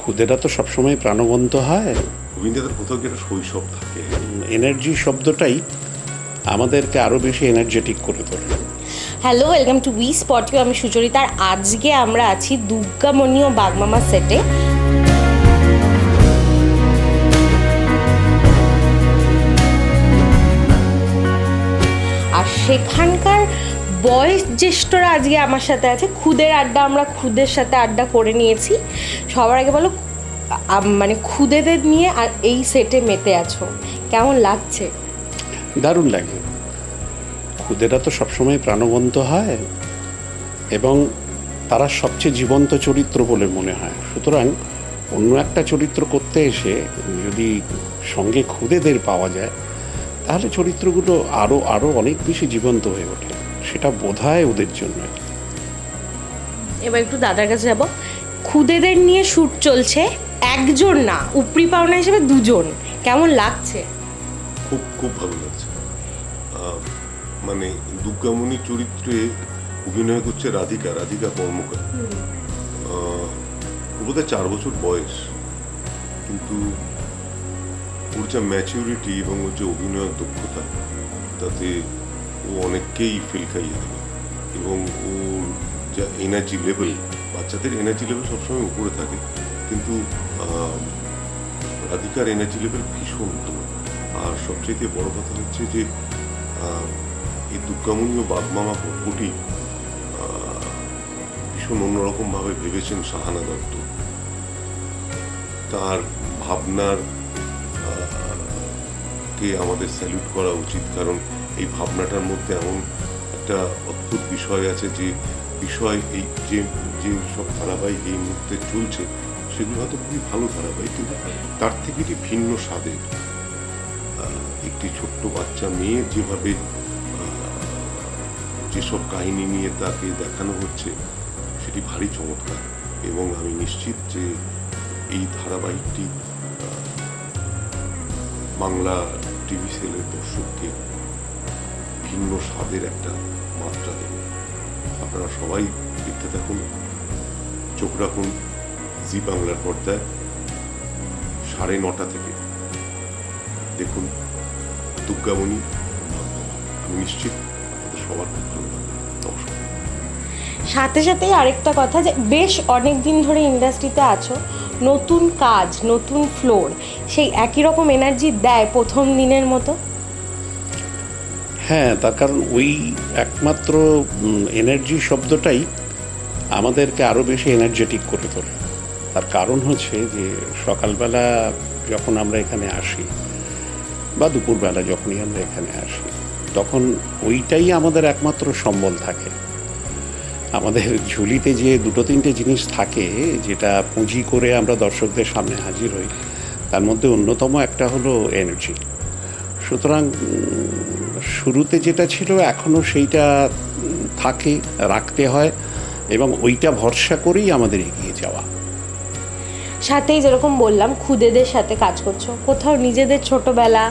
খুদেরা তো সবসময় প্রাণবন্ত হয়। রবীন্দ্রনাথের কোথাও কি একটা শৈশব থাকে। এনার্জি শব্দটাই আমাদেরকে আরও বেশি এনার্জেটিক করে তোলে। Hello, welcome to we spot you. আমি সুচরিতা। আর আজকে আমরা আছি দুর্গামণি ও বাগমামা সেটে। আর সেখানকার বয়োজ্যেষ্ঠরা আজকে আমার সাথে আছে। খুদের আড্ডা, আমরা খুদের সাথে আড্ডা করে নিয়েছি। সবার আগে বলো, মানে খুদেদের নিয়ে আর এই সেটে মেতে আছো, কেমন লাগছে? দারুণ লাগে। খুদেরা তো সবসময় প্রাণবন্ত হয় এবং তারা সবচেয়ে জীবন্ত চরিত্র বলে মনে হয়। সুতরাং অন্য একটা চরিত্র করতে এসে যদি সঙ্গে খুদেদের পাওয়া যায় তাহলে চরিত্রগুলো আরও আরও অনেক বেশি জীবন্ত হয়ে ওঠে। সেটা বোধহয় ওদের জন্য। এবার একটু দাদার কাছে যাব। খুদেদের নিয়ে শ্যুট চলছে, একজন না, উপরি পাওনা হিসেবে দুজন। কেমন লাগছে? খুব খুব ভালো লাগছে। মানে দুর্গামণি চরিত্রে অভিনয় করছে রাধিকা কর্মকার। বোধহয় 4 বছর বয়স, কিন্তু ওর যা ম্যাচিউরিটি এবং ওর যে অভিনয়ের দক্ষতা, তাতে ও অনেককেই ফেল খাইয়ে দেবে। এবং ওর যা এনার্জি লেভেল, বাচ্চাদের এনার্জি লেভেল সবসময় উপরে থাকে, কিন্তু রাধিকার এনার্জি লেভেল ভীষণ উত্তম। আর সবচেয়ে বড় কথা হচ্ছে যে এই দুর্গামণি ও বাগমামা গল্পটি ভীষণ অন্যরকমভাবে ভেবেছেন শাহানা দত্ত। তার ভাবনার কে আমাদের স্যালুট করা উচিত, কারণ এই ভাবনাটার মধ্যে এমন একটা অদ্ভুত বিষয় আছে, যে বিষয় এই যে সব ধারাবাহিক এই মুহূর্তে চলছে সেগুলো হয়তো খুবই ভালো ধারাবাহিক, কিন্তু তার থেকে এটি ভিন্ন স্বাদের। একটি ছোট্ট বাচ্চা মেয়ের যেভাবে যেসব কাহিনী নিয়ে তাকে দেখানো হচ্ছে সেটি ভারী চমৎকার। এবং আমি নিশ্চিত যে এই ধারাবাহিকটি বাংলা টিভি সিরিয়ালের দর্শককে ভিন্ন স্বাদের একটা মাত্রা দেবে। আপনারা সবাই দেখতে থাকুন, চোখ রাখুন জি বাংলার পর্দায় 9:30 থেকে। দেখুন দুর্গামণি। আমি নিশ্চিত আপনাদের সবার খুব ভালো লাগবে। নমস্কার। সাথে সাথেই আরেকটা কথা, যে বেশ অনেক দিন ধরে ইন্ডাস্ট্রিতে আছো, নতুন কাজ, নতুন ফ্লোর, সেই একই রকম এনার্জি দেয় প্রথম দিনের মতো? হ্যাঁ, তার কারণ ওই একমাত্র এনার্জি শব্দটাই আমাদেরকে আরও বেশি এনার্জেটিক করে তোলে। তার কারণ হচ্ছে যে সকালবেলা যখন আমরা এখানে আসি বা দুপুরবেলা যখনই আমরা এখানে আসি, তখন ওইটাই আমাদের একমাত্র সম্বল থাকে। আমাদের ঝুলিতে যে 2-3টে জিনিস থাকে যেটা পুঁজি করে আমরা দর্শকদের সামনে হাজির হই, তার মধ্যে অন্যতম একটা হলো এনার্জি। সুতরাং শুরুতে যেটা ছিল এখনও সেইটা থাকে, রাখতে হয়, এবং ওইটা ভরসা করেই আমাদের এগিয়ে যাওয়া। সাথেই যেরকম বললাম, খুদেদের সাথে কাজ করছো, কোথাও নিজেদের ছোটবেলা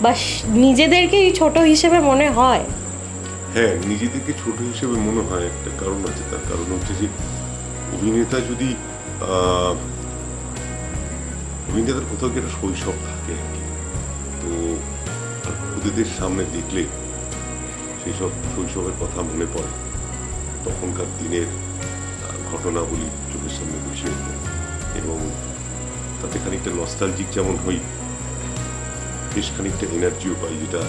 বা নিজেদেরকেই ছোট হিসেবে মনে হয়? হ্যাঁ, নিজেদেরকে ছোট হিসেবে মনে হয়। একটা কারণ আছে, তার কারণ হচ্ছে যে অভিনেতা যদি অভিনেতার কোথাও কি একটা শৈশব থাকে আর কি, তো খুদেদের সামনে দেখলে সেই সব শৈশবের কথা মনে পড়ে, তখনকার দিনের ঘটনাগুলি চোখের সামনে ভেসে ওঠে, এবং তাতে খানিকটা নস্টালজিক যেমন হই, বেশ খানিকটা এনার্জিও পাই, যেটা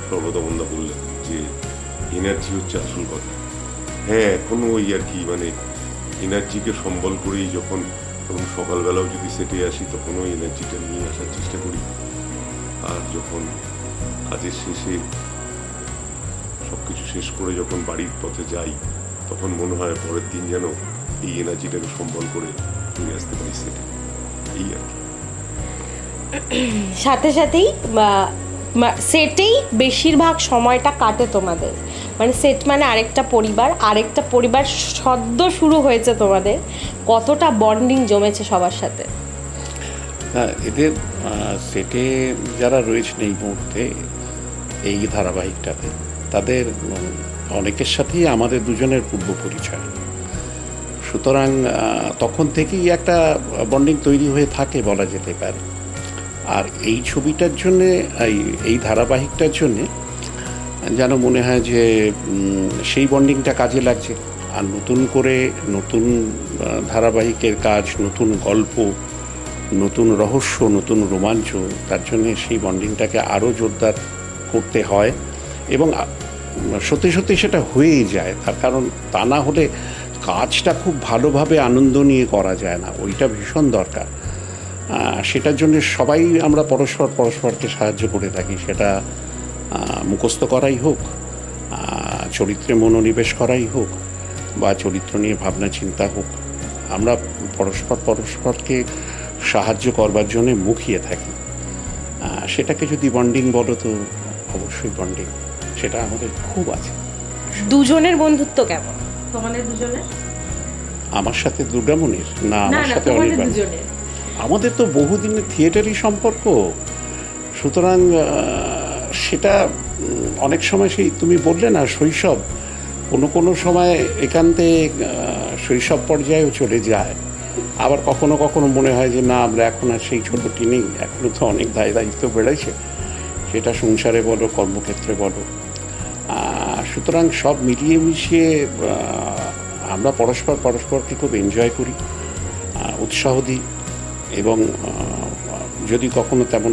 সর্বদমনদা বললেন যে এনার্জি হচ্ছে আসল কথা। হ্যাঁ, এখনো ওই আর কি, মানে এনার্জিকে সম্বল করেই যখন সকালবেলাও যদি সেটে আসি তখন ওই এনার্জিটা নিয়ে আসার চেষ্টা করি। আর যখন কাজের শেষে সবকিছু শেষ করে যখন বাড়ির পথে যাই, তখন মনে হয় পরের দিন যেন এই এনার্জিটাকে সম্বল করে ফিরে আসতে পারি সেটে। এই আর কি। সাথে সাথেই সেটেই বেশিরভাগ সময়টা কাটে তোমাদের, মানে সেট মানে আরেকটা পরিবার সদ্য শুরু হয়েছে তোমাদের। কতটা বন্ডিং জমেছে সবার সাথে? এদের সেটে যারা রয়েছেন এই মুহূর্তে এই ধারাবাহিকটাতে, তাদের অনেকের সাথেই আমাদের দুজনের পূর্ব পরিচয়। সুতরাং তখন থেকেই একটা বন্ডিং তৈরি হয়ে থাকে বলা যেতে পারে। আর এই ছবিটার জন্যে, এই ধারাবাহিকটার জন্যে যেন মনে হয় যে সেই বন্ডিংটা কাজে লাগছে। আর নতুন করে নতুন ধারাবাহিকের কাজ, নতুন গল্প, নতুন রহস্য, নতুন রোমাঞ্চ, তার জন্যে সেই বন্ডিংটাকে আরও জোরদার করতে হয় এবং সত্যি সত্যি সেটা হয়েই যায়। তার কারণ তা না হলে কাজটা খুব ভালোভাবে আনন্দ নিয়ে করা যায় না, ওইটা ভীষণ দরকার। সেটার জন্য সবাই আমরা পরস্পরকে সাহায্য করে থাকি, সেটা মুখস্থ করাই হোক, চরিত্রে মনোনিবেশ করাই হোক, বা চরিত্র নিয়ে ভাবনা চিন্তা হোক, আমরা পরস্পরকে সাহায্য করবার জন্য মুখিয়ে থাকি। সেটাকে যদি বন্ডিং বলো তো অবশ্যই বন্ডিং, সেটা আমাদের খুব আছে। দুজনের বন্ধুত্ব কেমন তোমাদের দুজনের? আমার সাথে দুর্গামণির না আমার সাথে তোমাদের অনির্বাণ? দুজনের আমাদের তো বহুদিনের থিয়েটারই সম্পর্ক, সুতরাং সেটা অনেক সময় সেই তুমি বললে না শৈশব, কোনো সময় একান্তে শৈশব পর্যায়েও চলে যায়। আবার কখনো কখনো মনে হয় যে না, আমরা এখন আর সেই ছোটটি নেই, এখনও তো অনেক দায়িত্ব বেড়েছে, সেটা সংসারে বলো, কর্মক্ষেত্রে বলো। সুতরাং সব মিলিয়ে মিশিয়ে আমরা পরস্পরকে খুব এনজয় করি, উৎসাহ দিই, এবং যদি কখনো তেমন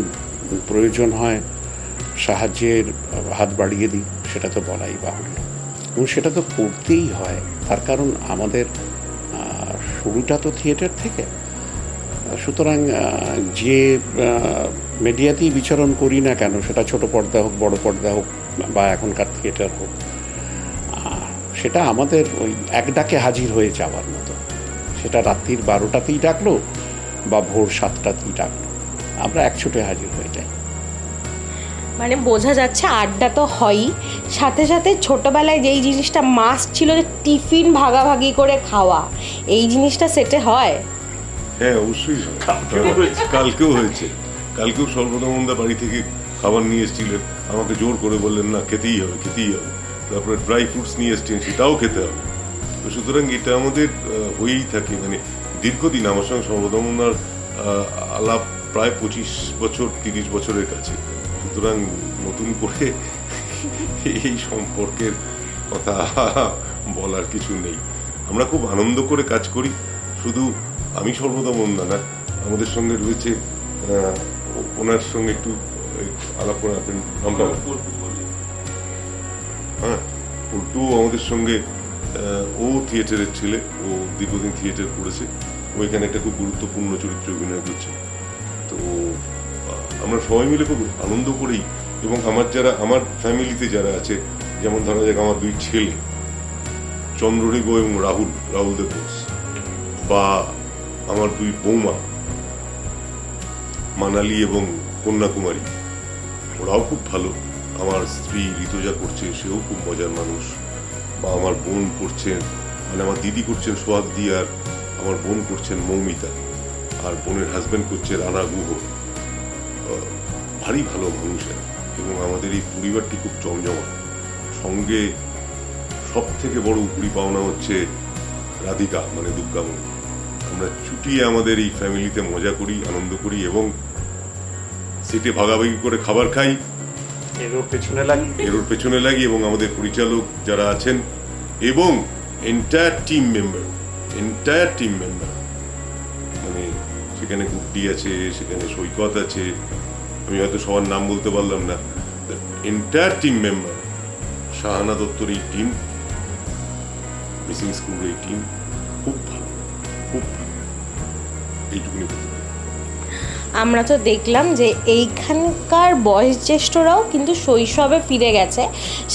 প্রয়োজন হয় সাহায্যের হাত বাড়িয়ে দিই, সেটা তো বলাই বাহুল্য, এবং সেটা তো করতেই হয়। তার কারণ আমাদের শুরুটা তো থিয়েটার থেকে। সুতরাং যে মিডিয়াতেই বিচরণ করি না কেন, সেটা ছোট পর্দা হোক, বড় পর্দা হোক, বা এখনকার থিয়েটার হোক, সেটা আমাদের ওই এক ডাকে হাজির হয়ে যাওয়ার মতো। সেটা রাত্রির 12টাতেই ডাকলো বা ভোর 7টাতেই ডাকলো, আমরা একছুটে হাজির হয়ে যাই। মানে বোঝা যাচ্ছে আড্ডা তো হয়ই, সাথে সাথে ছোটবেলায় যেই জিনিসটা মাস্ট ছিল যে টিফিন ভাগাভাগি করে খাওয়া, এই জিনিসটা সেটে হয়। হ্যাঁ, অবশ্যই কালকেও হয়েছে। কালকেও সর্বদমন্দা বাড়ি থেকে খাবার নিয়ে এসেছিলেন, আমাকে জোর করে বললেন না খেতেই হবে। তারপরে ড্রাই ফ্রুটস নিয়ে এসছেন, সেটাও খেতে হবে। তো সুতরাং এটা আমাদের হয়েই থাকে, মানে দীর্ঘদিন আমার সঙ্গে সর্বদমন্দার আলাপ প্রায় 25 বছর 30 বছরের কাছে। সুতরাং নতুন করে এই সম্পর্কের কথা বলার কিছু নেই। আমরা খুব আনন্দ করে কাজ করি। শুধু আমি সর্বদমন্দা না, আমাদের সঙ্গে রয়েছে ওনার সঙ্গে একটু আলাপ করে আপনি নামটা, হ্যাঁ, পল্টুও আমাদের সঙ্গে, ও থিয়েটারের ছেলে, ও দীর্ঘদিন থিয়েটার করেছে, ও এখানে একটা খুব গুরুত্বপূর্ণ চরিত্রে অভিনয় করছে। তো আমরা সবাই মিলে খুব আনন্দ করেই, এবং আমার ফ্যামিলিতে যারা আছে, যেমন ধরা যাক আমার 2 ছেলে চন্দ্ররেগো এবং রাহুল দেব, বা আমার 2 বৌমা মানালি এবং কন্যাকুমারী, ওরাও খুব ভালো। আমার স্ত্রী ঋতুজা করছে, সেও খুব মজার মানুষ। বা আমার বোন করছেন, মানে আমার দিদি করছেন সোহাগ দি, আর আমার বোন করছেন মৌমিতা, আর বোনের হাজব্যান্ড করছে রানা গুহ। ভারী ভালো মানুষেরা, এবং আমাদের এই পরিবারটি খুব জমজমাট। সঙ্গে সব থেকে বড় উপরি পাওনা হচ্ছে রাধিকা, মানে দুর্গামণি। আমরা ছুটিয়ে আমাদের এই ফ্যামিলিতে মজা করি, আনন্দ করি, এবং সেটে ভাগাভাগি করে খাবার খাই, এরোর পেছনে লাগি, এবং আমাদের পরিচালক যারা আছেন এবং এন্টায়ার টিম মেম্বার, মানে সেখানে গুড্ডি আছে, সেখানে সৈকত আছে, আমি হয়তো সবার নাম বলতে পারলাম না, এন্টায়ার টিম মেম্বার, শাহানা দত্তর এই টিম, মিসিং স্কুলের এই টিম খুব ভালো, এইটুকুনি বলতে পারি। আমরা তো দেখলাম যে এইখানকার বয়োজ্যেষ্ঠরাও কিন্তু শৈশবে ফিরে গেছে,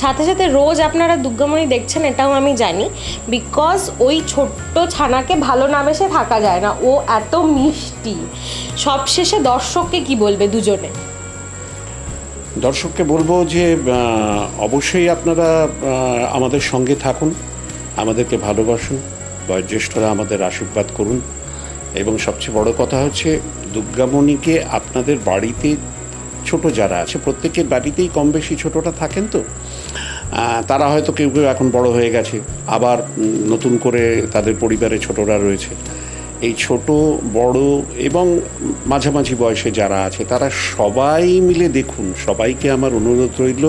সাথে সাথে রোজ আপনারা দুর্গামণি দেখছেন, এটাও আমি জানি, বিকজ ওই ছোট্ট ছানাকে ভালো না বেসে থাকা যায় না, ও এত মিষ্টি। সবশেষে দর্শককে কি বলবে দুজনে? দর্শককে বলবো যে অবশ্যই আপনারা আমাদের সঙ্গে থাকুন, আমাদেরকে ভালোবাসুন, বয়োজ্যেষ্ঠরা আমাদের আশীর্বাদ করুন, এবং সবচেয়ে বড় কথা হচ্ছে দুর্গামণিকে আপনাদের বাড়িতে ছোট যারা আছে, প্রত্যেকের বাড়িতেই কম বেশি ছোটরা থাকেন, তো তারা হয়তো কেউ কেউ এখন বড় হয়ে গেছে, আবার নতুন করে তাদের পরিবারে ছোটরা রয়েছে। এই ছোট বড় এবং মাঝামাঝি বয়সে যারা আছে তারা সবাই মিলে দেখুন। সবাইকে আমার অনুরোধ রইল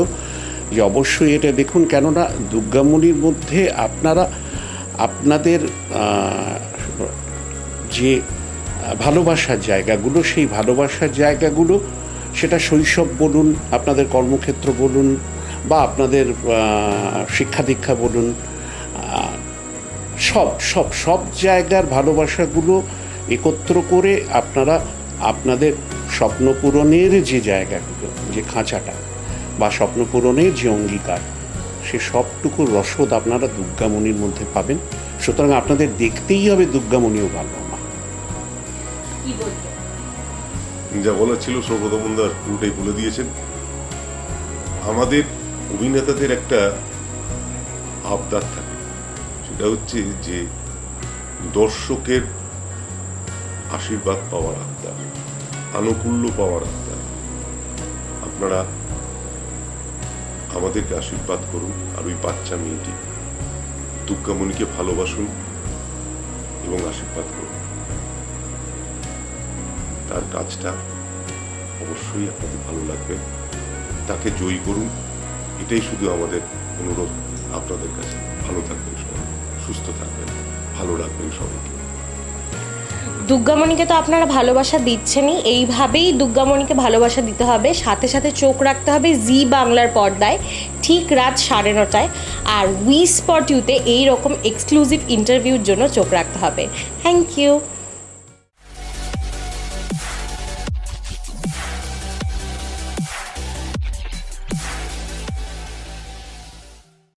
যে অবশ্যই এটা দেখুন, কেননা দুর্গামণির মধ্যে আপনারা আপনাদের যে ভালোবাসার জায়গাগুলো, সেই ভালোবাসার জায়গাগুলো, সেটা শৈশব বলুন, আপনাদের কর্মক্ষেত্র বলুন, বা আপনাদের শিক্ষা দীক্ষা বলুন, সব জায়গার ভালোবাসাগুলো একত্র করে আপনারা আপনাদের স্বপ্ন পূরণের যে জায়গাগুলো, যে খাঁচাটা বা স্বপ্ন পূরণের যে অঙ্গীকার, সে সবটুকু রসদ আপনারা দুর্গামণির মধ্যে পাবেন। সুতরাং আপনাদের দেখতেই হবে দুর্গামণিও ভালো মা। যা বলার ছিল সৌগতমন্দার পুরোটাই বলে দিয়েছেন। আমাদের অভিনেতাদের একটা আবদার থাকে, সেটা হচ্ছে যে দর্শকের আশীর্বাদ পাওয়ার আবদার, আনুকূল্য পাওয়ার আবদার। আপনারা আমাদেরকে আশীর্বাদ করুন, আর ওই বাচ্চা মেয়েটি দুর্গামণিকে ভালোবাসুন এবং আশীর্বাদ করুন। তার কাজটা অবশ্যই আপনাদের ভালো লাগবে, তাকে জয়ী করুন, এটাই শুধু আমাদের অনুরোধ আপনাদের কাছে। ভালো থাকবেন সবাই, সুস্থ থাকবেন, ভালো রাখবেন সবাইকে। দুর্গামণিকে তো আপনারা ভালোবাসা দিচ্ছেনই, এইভাবেই দুর্গামণিকে ভালোবাসা দিতে হবে। সাথে সাথে চোখ রাখতে হবে জি বাংলার পর্দায় ঠিক রাত 9:30টায়, আর উই স্পট ইউতে এইরকম এক্সক্লুসিভ ইন্টারভিউর জন্য চোখ রাখতে হবে। Thank you.